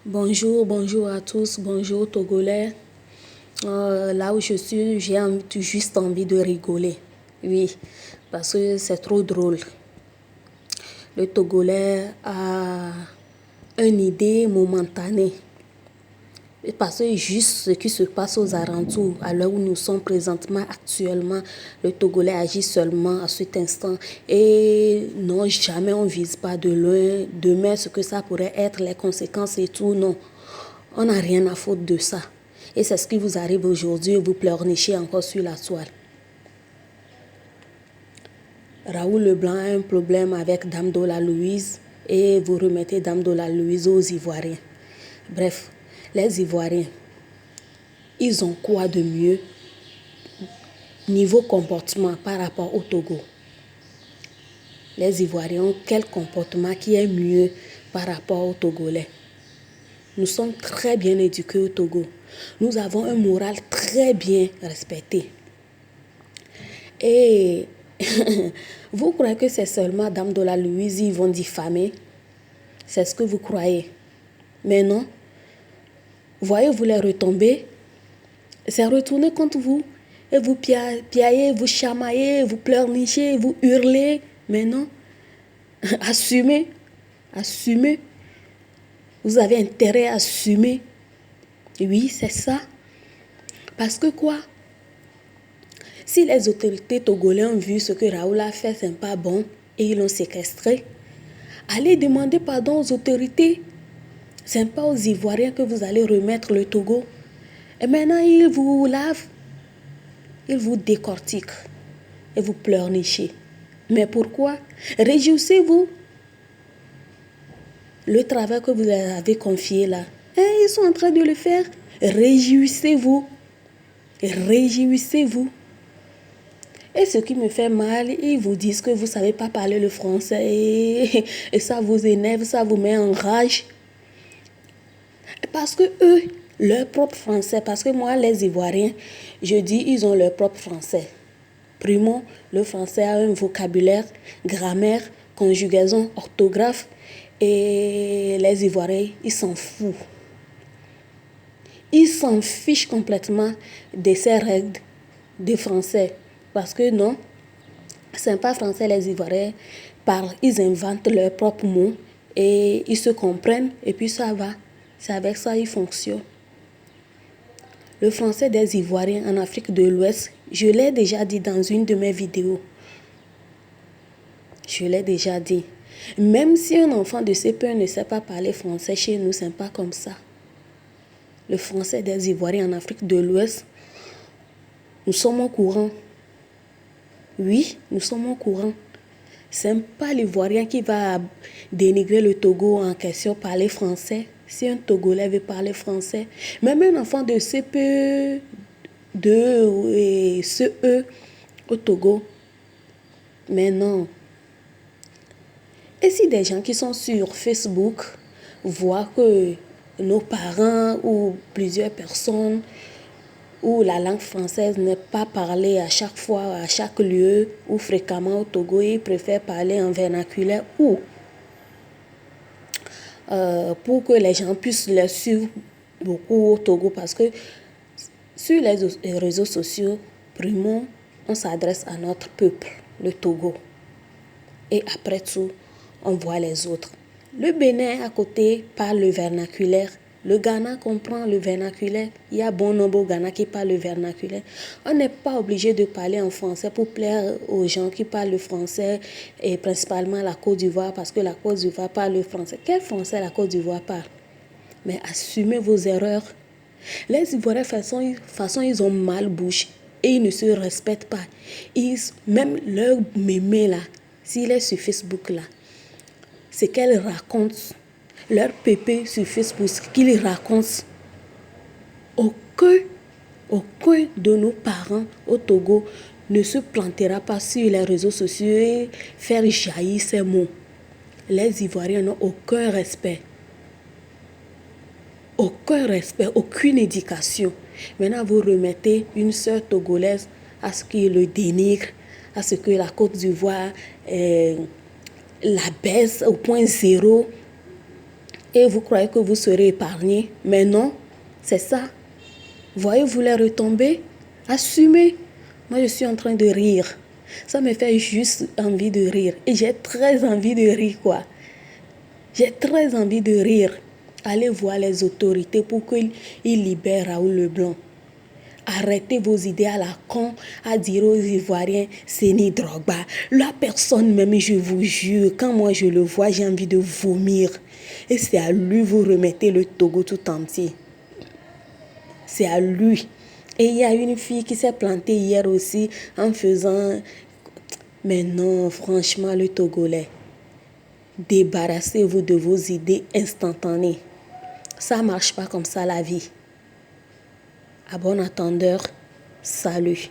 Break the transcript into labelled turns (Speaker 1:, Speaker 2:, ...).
Speaker 1: Bonjour à tous, bonjour Togolais. Là où je suis, j'ai juste envie de rigoler. Oui, parce que c'est trop drôle. Le Togolais a une idée momentanée. Parce que juste ce qui se passe aux alentours, à l'heure où nous sommes présentement, actuellement, le Togolais agit seulement à cet instant. Et non, jamais on ne vise pas de loin, demain, ce que ça pourrait être, les conséquences et tout, non. On n'a rien à foutre de ça. Et c'est ce qui vous arrive aujourd'hui, vous pleurnichez encore sur la toile. Raoul Leblanc a un problème avec Dame Dola Louise et vous remettez Dame Dola Louise aux Ivoiriens. Bref, les Ivoiriens, ils ont quoi de mieux niveau comportement par rapport au Togo? Les Ivoiriens ont quel comportement qui est mieux par rapport au Togolais? Nous sommes très bien éduqués au Togo. Nous avons un moral très bien respecté. Et vous croyez que c'est seulement Dame Dola Louise, ils vont diffamer? C'est ce que vous croyez. Mais non. Voyez-vous les retombées? C'est retourné contre vous. Et vous piaillez, vous chamaillez, vous pleurnichez, vous hurlez. Mais non. Assumez. Assumez. Vous avez intérêt à assumer. Oui, c'est ça. Parce que quoi? Si les autorités togolais ont vu ce que Raoul a fait, c'est pas bon, et ils l'ont séquestré, allez demander pardon aux autorités. Ce n'est pas aux Ivoiriens que vous allez remettre le Togo. Et maintenant, ils vous lavent, ils vous décortiquent et vous pleurnichez. Mais pourquoi? Réjouissez-vous. Le travail que vous leur avez confié là, ils sont en train de le faire. Réjouissez-vous. Réjouissez-vous. Et ce qui me fait mal, ils vous disent que vous ne savez pas parler le français et ça vous énerve, ça vous met en rage. Parce que eux, leur propre français, parce que moi, les Ivoiriens, je dis, ils ont leur propre français. Primo, le français a un vocabulaire, grammaire, conjugaison, orthographe, et les Ivoiriens, ils s'en foutent. Ils s'en fichent complètement de ces règles de français. Parce que non, c'est pas français, les Ivoiriens parlent, ils inventent leurs propres mots et ils se comprennent et puis ça va. C'est avec ça qu'ils fonctionnent. Le français des Ivoiriens en Afrique de l'Ouest, je l'ai déjà dit dans une de mes vidéos. Je l'ai déjà dit. Même si un enfant de CP1 ne sait pas parler français chez nous, c'est pas comme ça. Le français des Ivoiriens en Afrique de l'Ouest, nous sommes au courant. Oui, nous sommes au courant. Ce n'est pas l'Ivoirien qui va dénigrer le Togo en question, parler français. Si un Togolais veut parler français, même un enfant de CPE2 et CE au Togo, mais non. Et si des gens qui sont sur Facebook voient que nos parents ou plusieurs personnes où la langue française n'est pas parlée à chaque fois, à chaque lieu ou fréquemment au Togo, ils préfèrent parler en vernaculaire ou pour que les gens puissent les suivre beaucoup au Togo, parce que sur les réseaux sociaux, primo, on s'adresse à notre peuple, le Togo. Et après tout, on voit les autres. Le Bénin à côté parle le vernaculaire. Le Ghana comprend le vernaculaire. Il y a bon nombre au Ghana qui parlent le vernaculaire. On n'est pas obligé de parler en français pour plaire aux gens qui parlent le français, et principalement la Côte d'Ivoire, parce que la Côte d'Ivoire parle le français. Quel français la Côte d'Ivoire parle? Mais assumez vos erreurs. Les Ivoiriens, de façon, ils ont mal bouche et ils ne se respectent pas. Même leur mémé là, s'il est sur Facebook là, c'est qu'elle raconte, leur pépé sur Facebook, ce qu'ils racontent. Aucun de nos parents au Togo ne se plantera pas sur les réseaux sociaux et faire jaillir ces mots. Les Ivoiriens n'ont aucun respect. Aucun respect, aucune éducation. Maintenant, vous remettez une sœur togolaise à ce qu'il le dénigre, à ce que la Côte d'Ivoire la baisse au point zéro. et vous croyez que vous serez épargné. Mais non, c'est ça. Voyez-vous les retombées? Assumez. Moi, je suis en train de rire. Ça me fait juste envie de rire. Et j'ai très envie de rire, quoi. J'ai très envie de rire. Allez voir les autorités pour qu'ils libèrent Raoul Leblanc. Arrêtez vos idées à la con à dire aux Ivoiriens, c'est ni Drogba. La personne même, je vous jure, quand moi je le vois, j'ai envie de vomir. Et c'est à lui vous remettez le Togo tout entier. C'est à lui. Et il y a une fille qui s'est plantée hier aussi en faisant... Mais non, franchement, le Togolais, débarrassez-vous de vos idées instantanées. Ça ne marche pas comme ça la vie. À bon entendeur, salut.